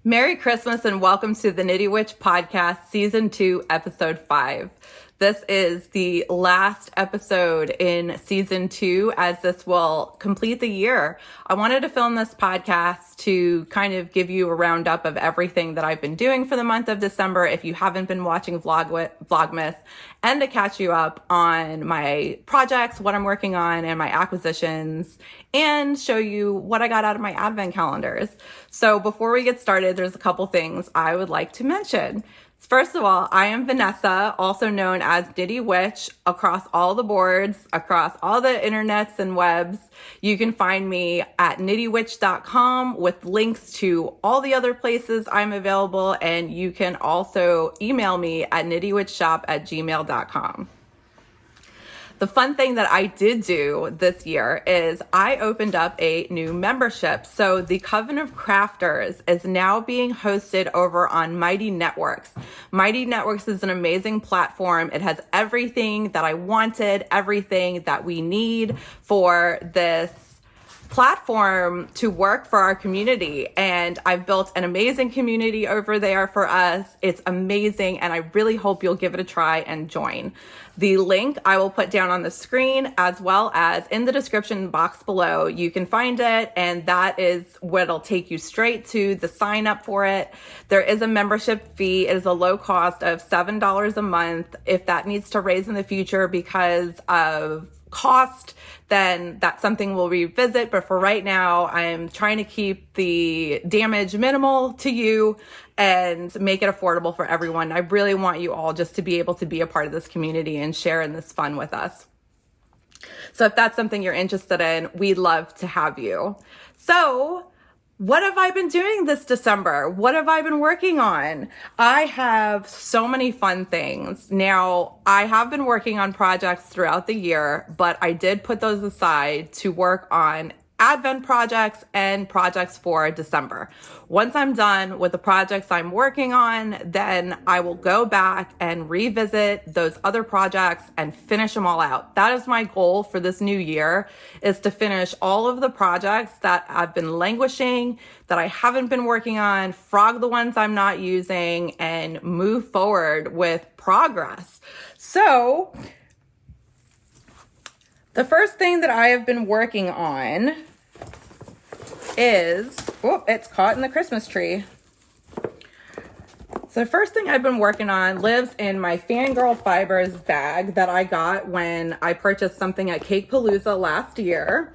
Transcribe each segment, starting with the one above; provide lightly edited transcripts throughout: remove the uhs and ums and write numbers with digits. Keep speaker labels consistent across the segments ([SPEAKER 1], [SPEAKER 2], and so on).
[SPEAKER 1] Merry Christmas and welcome to the Knitty Witch Podcast, Season 2, Episode 5. This is the last episode in Season 2, as this will complete the year. I wanted to film this podcast to kind of give you a roundup of everything that I've been doing for the month of December, if you haven't been watching Vlogmas, and to catch you up on my projects, what I'm working on, and my acquisitions, and show you what I got out of my advent calendars. So before we get started, there's a couple things I would like to mention. First of all, I am Vanessa, also known as Knitty Witch, across all the boards, across all the internets and webs. You can find me at knittywitch.com with links to all the other places I'm available, and you can also email me at knittywitchshop@gmail.com. The fun thing that I did do this year is I opened up a new membership. So the Coven of Crafters is now being hosted over on Mighty Networks. Mighty Networks is an amazing platform. It has everything that I wanted, everything that we need for this platform to work for our community, and I've built an amazing community over there for us. It's amazing, and I really hope you'll give it a try and join. The link I will put down on the screen, as well as in the description box below. You can find it, and that is what'll take you straight to the sign up for it. There is a membership fee. It is a low cost of $7 a month. If that needs to raise in the future because of cost, then that's something we'll revisit. But for right now, I'm trying to keep the damage minimal to you and make it affordable for everyone. I really want you all just to be able to be a part of this community and share in this fun with us. So if that's something you're interested in, we'd love to have you. So what have I been doing this December? What have I been working on? I have so many fun things. Now, I have been working on projects throughout the year, but I did put those aside to work on Advent projects and projects for December. Once I'm done with the projects I'm working on, then I will go back and revisit those other projects and finish them all out. That is my goal for this new year, is to finish all of the projects that I've been languishing, that I haven't been working on, frog the ones I'm not using, and move forward with progress. So the first thing that I have been working on is, oh, it's caught in the Christmas tree. So the first thing I've been working on lives in my Fangirl Fibers bag that I got when I purchased something at Cakepalooza last year.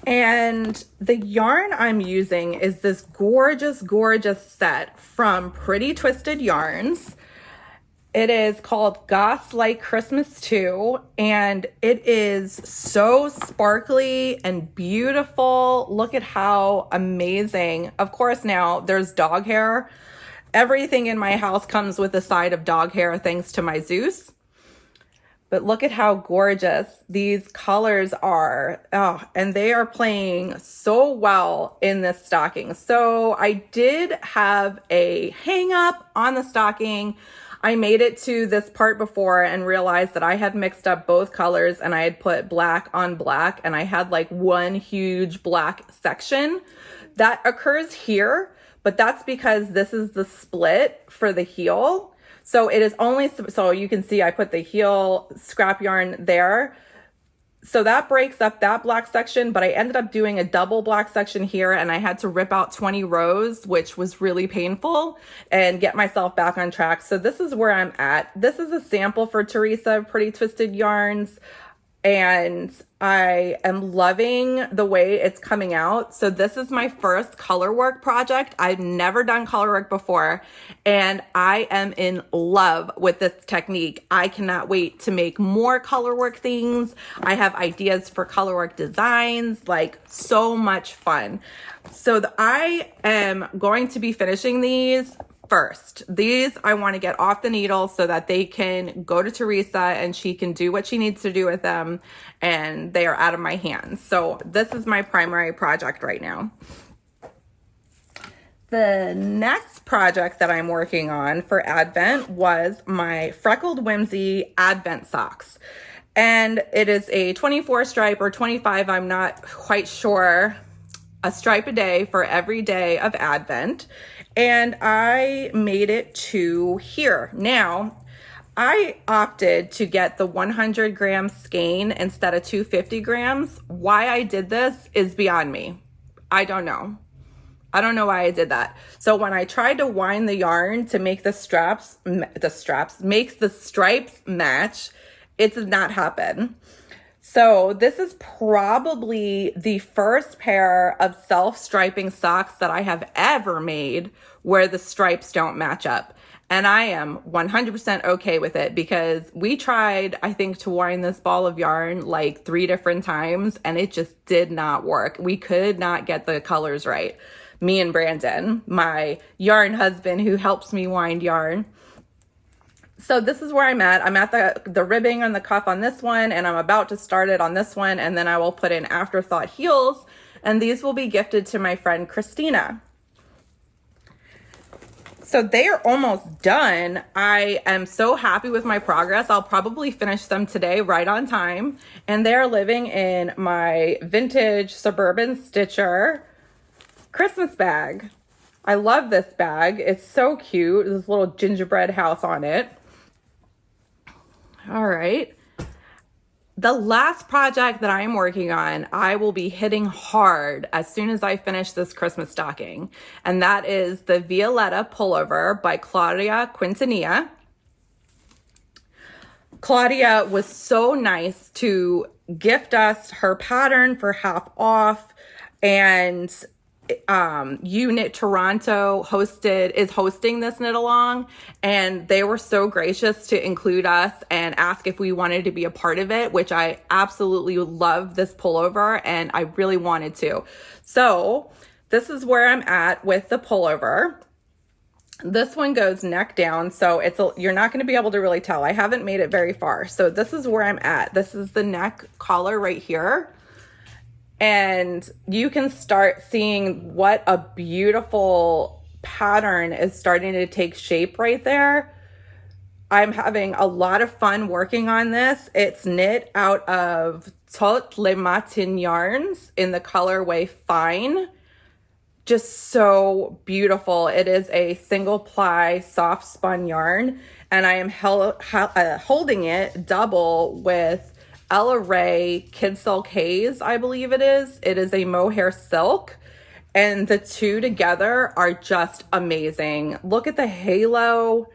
[SPEAKER 1] And the yarn I'm using is this gorgeous, gorgeous set from Pretty Twisted Yarns. It is called Goths Like Christmas Too, and it is so sparkly and beautiful. Look at how amazing. Of course, now there's dog hair. Everything in my house comes with a side of dog hair thanks to my Zeus. But look at how gorgeous these colors are. Oh, and they are playing so well in this stocking. So I did have a hang up on the stocking. I made it to this part before and realized that I had mixed up both colors, and I had put black on black, and I had like one huge black section that occurs here, but that's because this is the split for the heel. So it is only, so you can see I put the heel scrap yarn there. So that breaks up that black section, but I ended up doing a double black section here, and I had to rip out 20 rows, which was really painful, and get myself back on track. So this is where I'm at. This is a sample for Teresa Pretty Twisted Yarns, and I am loving the way it's coming out. So this is my first color work project. I've never done color work before, and I am in love with this technique. I cannot wait to make more color work things. I have ideas for color work designs, like so much fun. So I am going to be finishing these first. These I want to get off the needle so that they can go to Teresa and she can do what she needs to do with them, and they are out of my hands. So this is my primary project right now. The next project that I'm working on for Advent was my Freckled Whimsy Advent socks. And it is a 24 stripe or 25, I'm not quite sure, a stripe a day for every day of Advent. and I made it to here. Now, I opted to get the 100 gram skein instead of 250 grams. Why I did this is beyond me. I don't know. I don't know why I did that. So when I tried to wind the yarn to make the stripes match, it did not happen. So this is probably the first pair of self-striping socks that I have ever made where the stripes don't match up. And I am 100% okay with it, because we tried, I think, to wind this ball of yarn like 3 different times and it just did not work. We could not get the colors right. Me and Brandan, my yarn husband who helps me wind yarn. So this is where I'm at. I'm at the ribbing on the cuff on this one, and I'm about to start it on this one, and then I will put in afterthought heels, and these will be gifted to my friend Christina. So they are almost done. I am so happy with my progress. I'll probably finish them today right on time, and they're living in my vintage Suburban Stitcher Christmas bag. I love this bag. It's so cute. This little gingerbread house on it. All right. The last project that I am working on, I will be hitting hard as soon as I finish this Christmas stocking. And that is the Violeta Pullover by Claudia Quintanilla. Claudia was so nice to gift us her pattern for half off, and EweKnit Toronto is hosting this knit along, and they were so gracious to include us and ask if we wanted to be a part of it, which I absolutely love this pullover and I really wanted to. So this is where I'm at with the pullover. This one goes neck down, so you're not going to be able to really tell. I haven't made it very far. So this is where I'm at. This is the neck collar right here. And you can start seeing what a beautiful pattern is starting to take shape right there. I'm having a lot of fun working on this. It's knit out of Toutes les Matins yarns in the colorway Fine. Just so beautiful. It is a single ply soft spun yarn, and I am holding it double with Ella Ray Kid Silk Haze, I believe it is. It is a mohair silk, and the two together are just amazing. Look at the halo.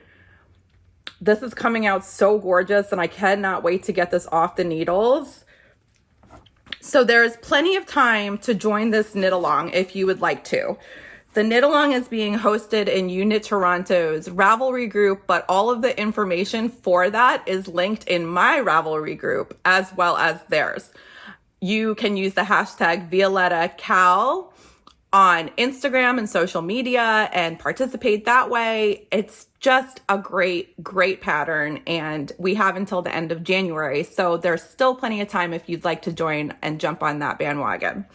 [SPEAKER 1] This is coming out so gorgeous, and I cannot wait to get this off the needles. So there's plenty of time to join this knit along if you would like to. The knit along is being hosted in EweKnit Toronto's Ravelry group, but all of the information for that is linked in my Ravelry group as well as theirs. You can use the hashtag Violeta KAL on Instagram and social media and participate that way. It's just a great, great pattern, and we have until the end of January, so there's still plenty of time if you'd like to join and jump on that bandwagon.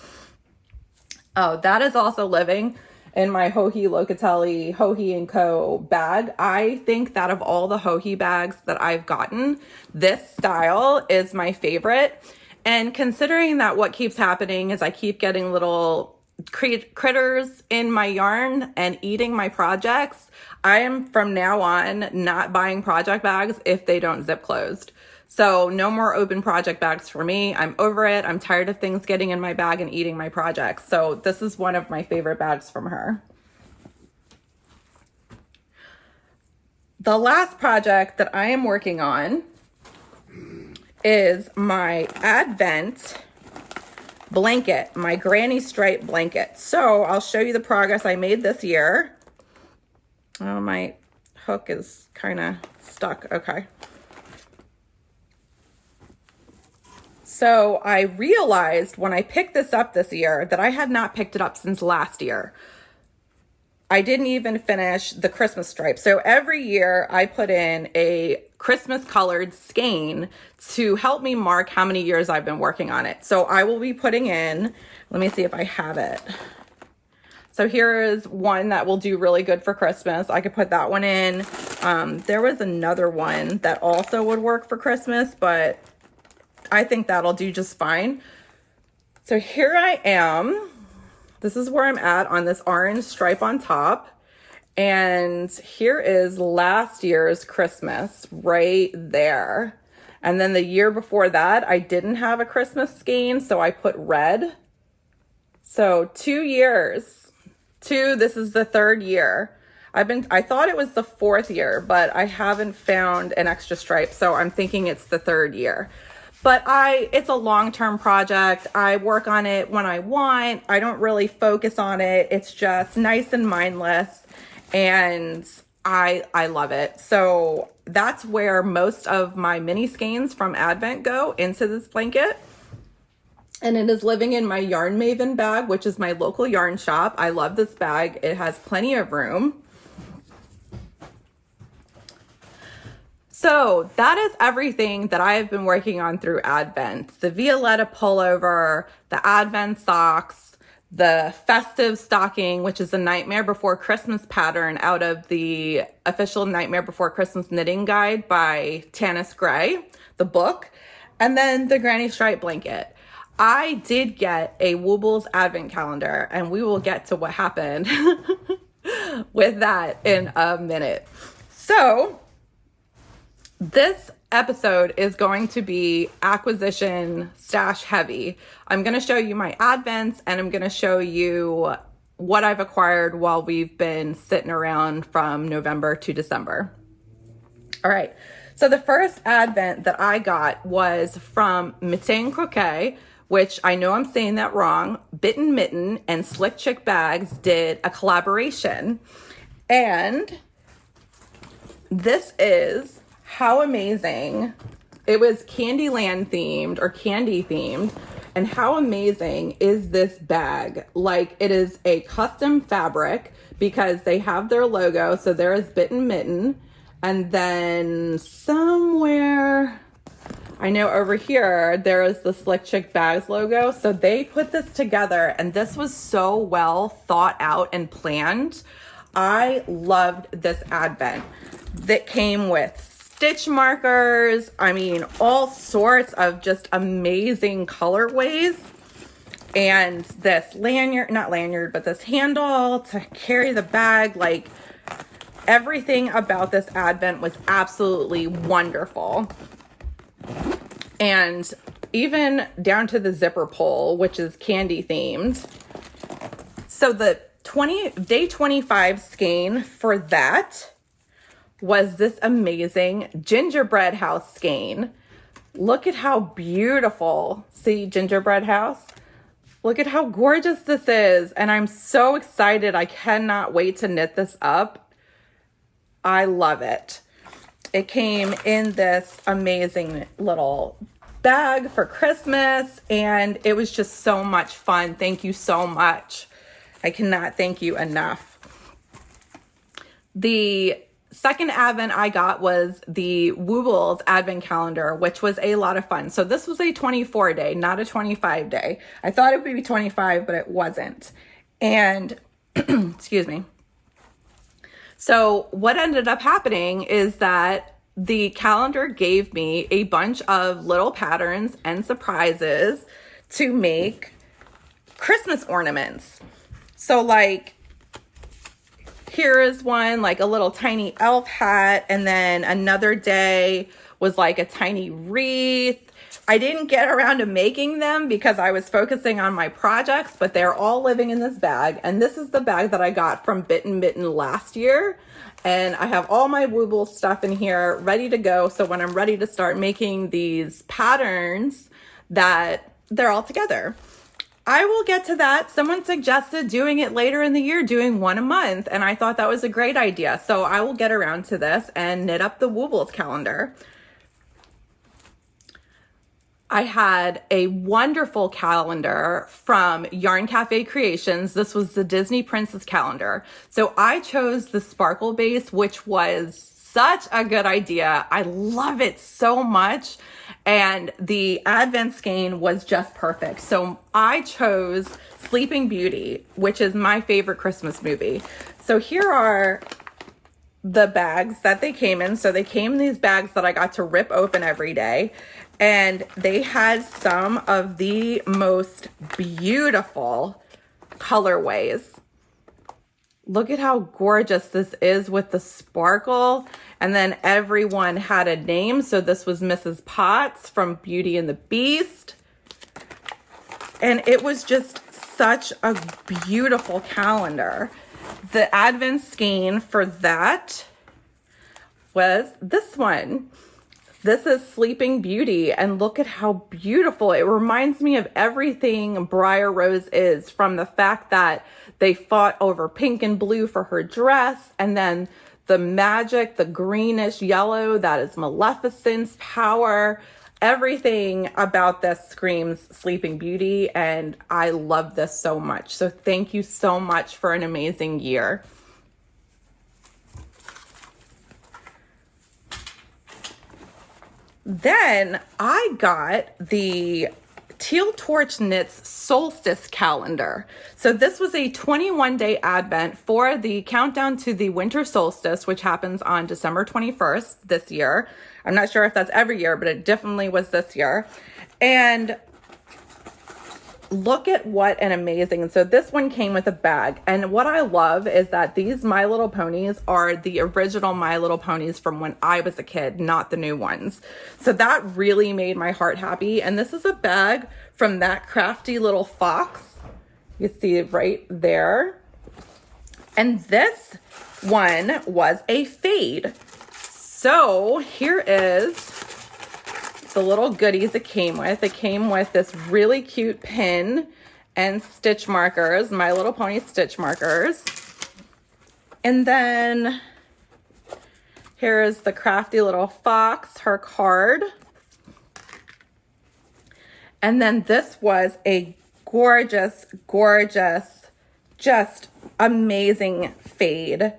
[SPEAKER 1] Oh, that is also living in my Hoi Locatelli Hoi and Co bag. I think that of all the Hoi bags that I've gotten, this style is my favorite. And considering that what keeps happening is I keep getting little critters in my yarn and eating my projects, I am from now on not buying project bags if they don't zip closed. So no more open project bags for me. I'm over it. I'm tired of things getting in my bag and eating my projects. So this is one of my favorite bags from her. The last project that I am working on is my Advent blanket, my granny stripe blanket. So I'll show you the progress I made this year. Oh, my hook is kind of stuck. Okay. So I realized when I picked this up this year that I had not picked it up since last year. I didn't even finish the Christmas stripe. So every year I put in a Christmas colored skein to help me mark how many years I've been working on it. So I will be putting in, let me see if I have it. So here is one that will do really good for Christmas. I could put that one in. There was another one that also would work for Christmas, but I think that'll do just fine. So here I am. This is where I'm at on this orange stripe on top. And here is last year's Christmas right there. And then the year before that, I didn't have a Christmas skein, so I put red. So 2 years. This is the 3rd year. I thought it was the 4th year, but I haven't found an extra stripe, so I'm thinking it's the 3rd year. But it's a long-term project. I work on it when I want. I don't really focus on it. It's just nice and mindless, and I love it. So that's where most of my mini skeins from Advent go, into this blanket. And it is living in my Yarn Maven bag, which is my local yarn shop. I love this bag. It has plenty of room. So that is everything that I have been working on through Advent. The Violeta Pullover, the Advent socks, the Festive stocking, which is a Nightmare Before Christmas pattern out of the official Nightmare Before Christmas knitting guide by Tanis Gray, the book, and then the granny stripe blanket. I did get a Wobble's Advent calendar, and we will get to what happened with that in a minute. So this episode is going to be acquisition stash heavy. I'm going to show you my Advents, and I'm going to show you what I've acquired while we've been sitting around from November to December. All right. So the first Advent that I got was from Mitten Croquet, which I know I'm saying that wrong. Bitten Mitten and Slick Chick Bags did a collaboration. And this is how amazing. It was Candyland themed, or candy themed. And how amazing is this bag? Like, it is a custom fabric because they have their logo. So there is Bitten Mitten. And then somewhere, I know over here, there is the Slick Chick Bags logo. So they put this together, and this was so well thought out and planned. I loved this Advent. That came with stitch markers. I mean, all sorts of just amazing colorways. And this lanyard, not lanyard, but this handle to carry the bag. Like, everything about this Advent was absolutely wonderful. And even down to the zipper pull, which is candy themed. So the day 25 skein for that was this amazing gingerbread house skein. Look at how beautiful. See, gingerbread house? Look at how gorgeous this is. And I'm so excited. I cannot wait to knit this up. I love it. It came in this amazing little bag for Christmas, and it was just so much fun. Thank you so much. I cannot thank you enough. The second Advent I got was the Wobble's Advent calendar, which was a lot of fun. So this was a 24 day, not a 25 day. I thought it would be 25, but it wasn't. And excuse me. So what ended up happening is that the calendar gave me a bunch of little patterns and surprises to make Christmas ornaments. So like, here is one, like a little tiny elf hat, and then another day was like a tiny wreath. I didn't get around to making them because I was focusing on my projects, but they're all living in this bag. And this is the bag that I got from Bitten Mitten last year. And I have all my Wobble stuff in here ready to go. So when I'm ready to start making these patterns, that they're all together. I will get to that. Someone suggested doing it later in the year, doing one a month. And I thought that was a great idea. So I will get around to this and knit up the Wobble's calendar. I had a wonderful calendar from Yarn Cafe Creations. This was the Disney Princess calendar. So I chose the sparkle base, which was such a good idea. I love it so much. And the Advent skein was just perfect. So I chose Sleeping Beauty, which is my favorite Christmas movie. So here are the bags that they came in. So they came in these bags that I got to rip open every day. And they had some of the most beautiful colorways. Look at how gorgeous this is with the sparkle. And then everyone had a name. So this was Mrs. Potts from Beauty and the Beast. And it was just such a beautiful calendar. The advent skein for that was this one. This is Sleeping Beauty, and look at how beautiful. It reminds me of everything Briar Rose is, from the fact that they fought over pink and blue for her dress, and then the magic, the greenish yellow, that is Maleficent's power. Everything about this screams Sleeping Beauty, and I love this so much. So thank you so much for an amazing year. Then I got the Teal Torch Knits Solstice calendar. So this was a 21-day advent for the countdown to the winter solstice, which happens on December 21st this year. I'm not sure if that's every year, but it definitely was this year. And look at what an amazing, so this one came with a bag. And what I love is that these My Little Ponies are the original My Little Ponies from when I was a kid, not the new ones. So that really made my heart happy. And this is a bag from that crafty little fox. You see it right there. And this one was a fade. So here is the little goodies it came with. It came with this really cute pin and stitch markers, My Little Pony stitch markers. And then here's the crafty little fox, her card. And then this was a gorgeous, gorgeous, just amazing fade.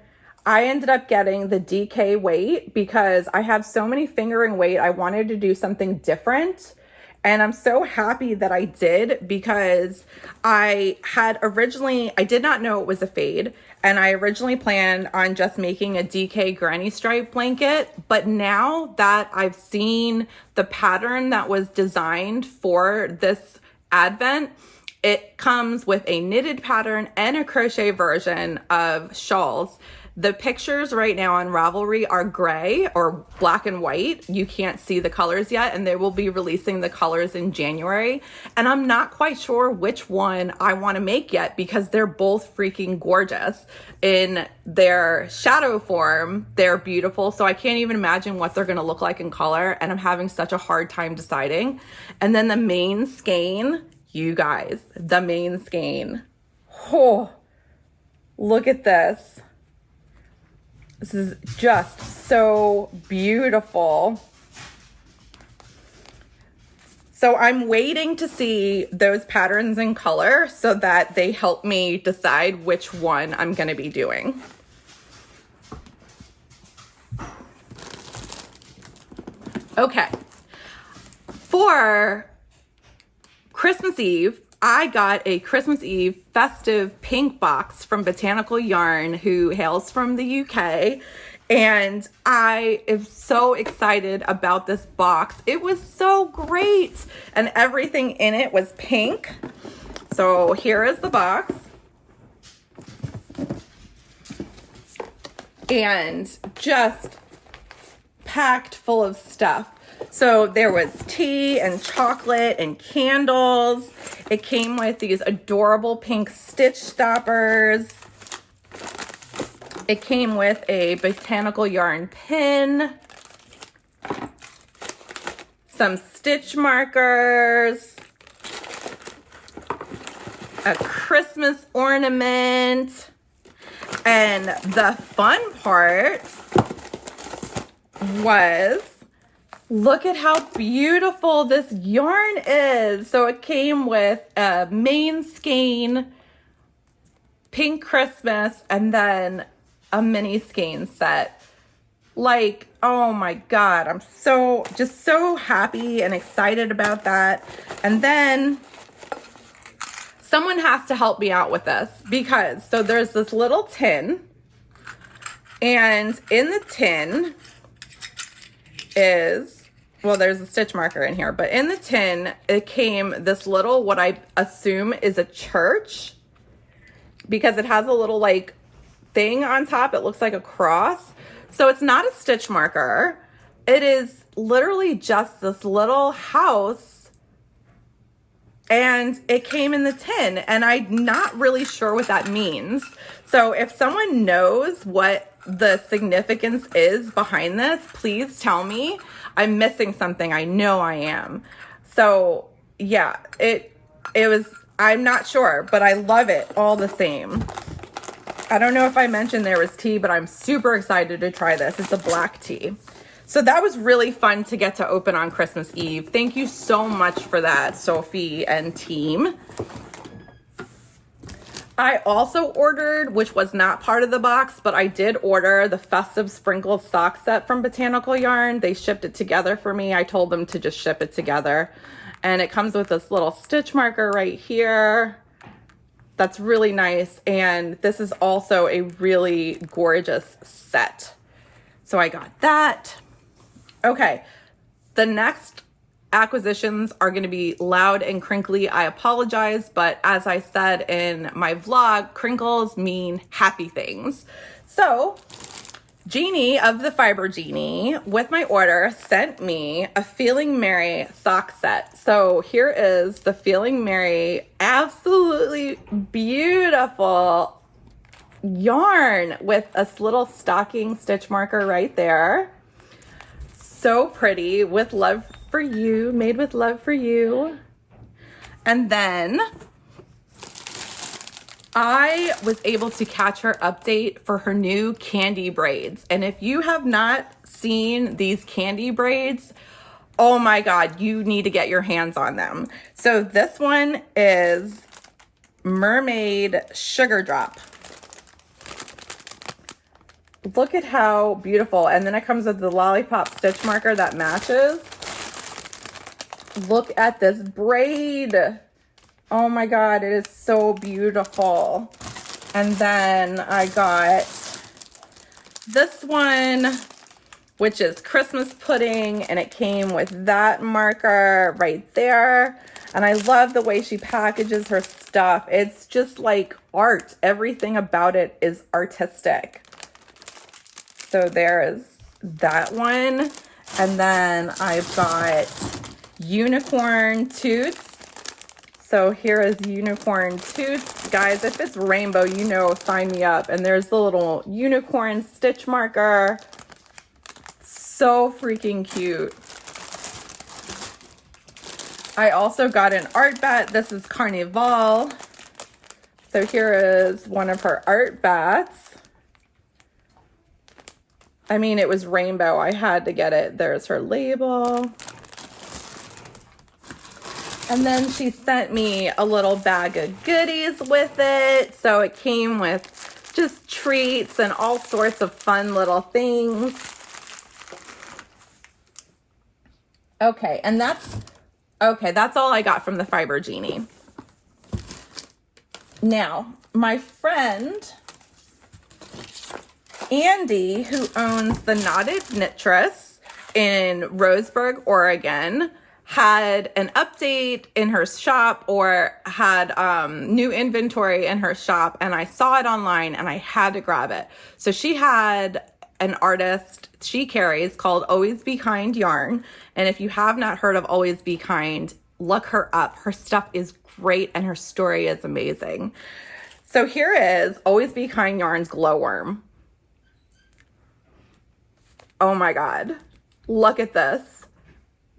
[SPEAKER 1] I ended up getting the DK weight because I have so many fingering weight. I wanted to do something different. And I'm so happy that I did, because I did not know it was a fade. And I originally planned on just making a DK granny stripe blanket. But now that I've seen the pattern that was designed for this advent, it comes with a knitted pattern and a crochet version of shawls. The pictures right now on Ravelry are gray or black and white. You can't see the colors yet, and they will be releasing the colors in January. And I'm not quite sure which one I want to make yet, because they're both freaking gorgeous. In their shadow form, they're beautiful. So I can't even imagine what they're going to look like in color, and I'm having such a hard time deciding. And then the main skein, you guys, the main skein. Oh, look at this. This is just so beautiful. So I'm waiting to see those patterns in color so that they help me decide which one I'm going to be doing. Okay. For Christmas Eve, I got a Christmas Eve festive pink box from Botanical Yarn, who hails from the UK. And I am so excited about this box. It was so great. And everything in it was pink. So here is the box. And just packed full of stuff. So there was tea and chocolate and candles. It came with these adorable pink stitch stoppers. It came with a Botanical Yarn pin, some stitch markers, a Christmas ornament, and the fun part was, look at how beautiful this yarn is. So it came with a main skein, pink Christmas, and then a mini skein set. Like, oh my God, I'm just so happy and excited about that. And then someone has to help me out with this, because so there's this little tin, and in the tin is, well, there's a stitch marker in here, but in the tin, it came this little, what I assume is a church, because it has a little like thing on top. It looks like a cross. So it's not a stitch marker. It is literally just this little house, and it came in the tin, and I'm not really sure what that means. So if someone knows what the significance is behind this, please tell me. I'm missing something. I know I am. So yeah, it was, I'm not sure, but I love it all the same. I don't know if I mentioned there was tea, but I'm super excited to try this. It's a black tea. So that was really fun to get to open on Christmas Eve. Thank you so much for that, Sophie and team. I also ordered, which was not part of the box, but I did order the Festive Sprinkle sock set from Botanical Yarn. They shipped it together for me. I told them to just ship it together. And it comes with this little stitch marker right here. That's really nice. And this is also a really gorgeous set. So I got that. Okay, the next acquisitions are going to be loud and crinkly. I apologize, but as I said in my vlog, crinkles mean happy things. So Genie of the Fiber Genie, with my order, sent me a Feeling Merry sock set. So here is the Feeling Merry, absolutely beautiful yarn with a little stocking stitch marker right there. So pretty, with love for you, made with love for you. And then I was able to catch her update for her new candy braids. And if you have not seen these candy braids, oh my God, you need to get your hands on them. So this one is Mermaid Sugar Drop. Look at how beautiful. And then it comes with the lollipop stitch marker that matches. Look at this braid. Oh my God, it is so beautiful. And then I got this one, which is Christmas pudding, and it came with that marker right there. And I love the way she packages her stuff. It's just like art. Everything about it is artistic. So there is that one. And then I've got unicorn toots. So here is unicorn toots. Guys, if it's rainbow, you know, sign me up. And there's the little unicorn stitch marker. So freaking cute. I also got an art bat. This is Carnival. So here is one of her art bats. I mean, it was rainbow. I had to get it. There's her label. And then she sent me a little bag of goodies with it. So it came with just treats and all sorts of fun little things. Okay, and that's all I got from the Fiber Genie. Now, my friend Andy, who owns the Knotted Knittress in Roseburg, Oregon, had an update in her shop, or had new inventory in her shop, and I saw it online and I had to grab it. So she had an artist she carries called Always Be Kind Yarn, and if you have not heard of Always Be Kind, look her up. Her stuff is great and her story is amazing. So here is Always Be Kind Yarn's Glowworm. Oh my God, look at this.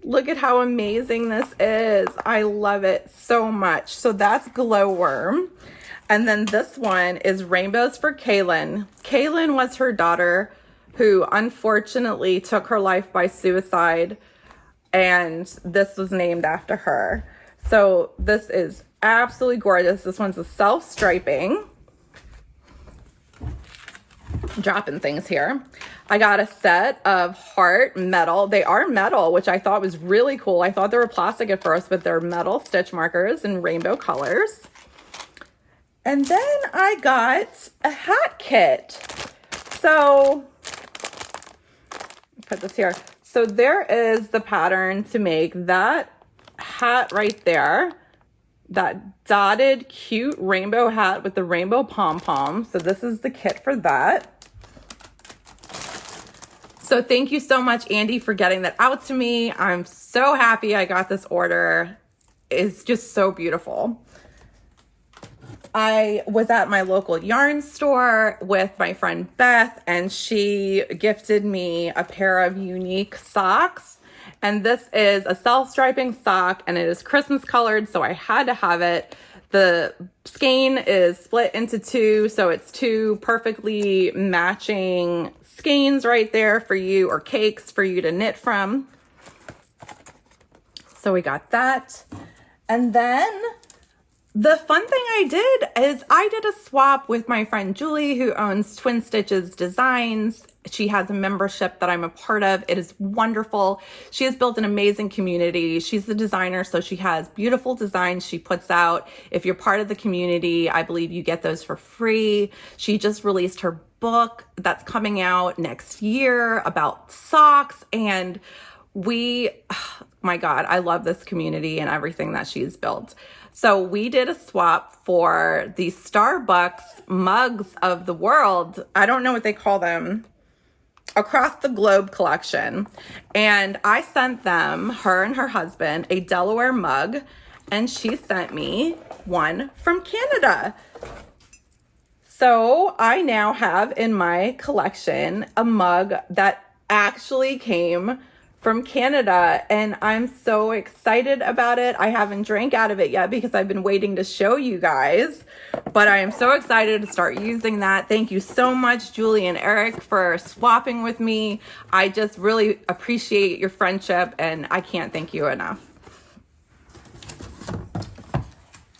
[SPEAKER 1] Look at how amazing this is. I love it so much. So that's Glowworm. And then this one is Rainbows for KELLEN. KELLEN was her daughter who unfortunately took her life by suicide, and this was named after her. So this is absolutely gorgeous. This one's a self-striping. Dropping things here. I got a set of heart metal. They are metal, which I thought was really cool. I thought they were plastic at first, but they're metal stitch markers in rainbow colors. And then I got a hat kit. So, put this here. So there is the pattern to make that hat right there. that dotted cute rainbow hat with the rainbow pom-pom. So this is the kit for that. So thank you so much, Andy, for getting that out to me. I'm so happy I got this order. It's just so beautiful. I was at my local yarn store with my friend Beth, and she gifted me a pair of unique socks. And this is a self-striping sock, and it is Christmas colored, so I had to have it. The skein is split into two, so it's two perfectly matching skeins right there for you, or cakes for you to knit from. So we got that. And then the fun thing I did is I did a swap with my friend Julie, who owns Twin Stitches Designs. She has a membership that I'm a part of. It is wonderful. She has built an amazing community. She's the designer, so she has beautiful designs she puts out. If you're part of the community, I believe you get those for free. She just released her book that's coming out next year about socks, and my God, I love this community and everything that she's built. So we did a swap for the Starbucks mugs of the world. I don't know what they call them. Across the Globe collection. And I sent them, her and her husband, a Delaware mug. And she sent me one from Canada. So I now have in my collection a mug that actually came from Canada, and I'm so excited about it. I haven't drank out of it yet because I've been waiting to show you guys, but I am so excited to start using that. Thank you so much, Julie and Eric, for swapping with me. I just really appreciate your friendship, and I can't thank you enough.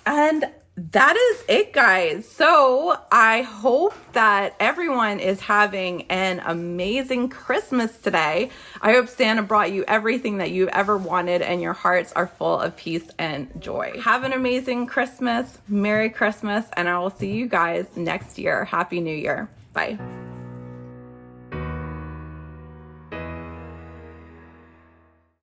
[SPEAKER 1] And that is it, guys. So I hope that everyone is having an amazing Christmas today. I hope Santa brought you everything that you've ever wanted and your hearts are full of peace and joy. Have an amazing Christmas. Merry Christmas, and I will see you guys next year. Happy New Year. Bye.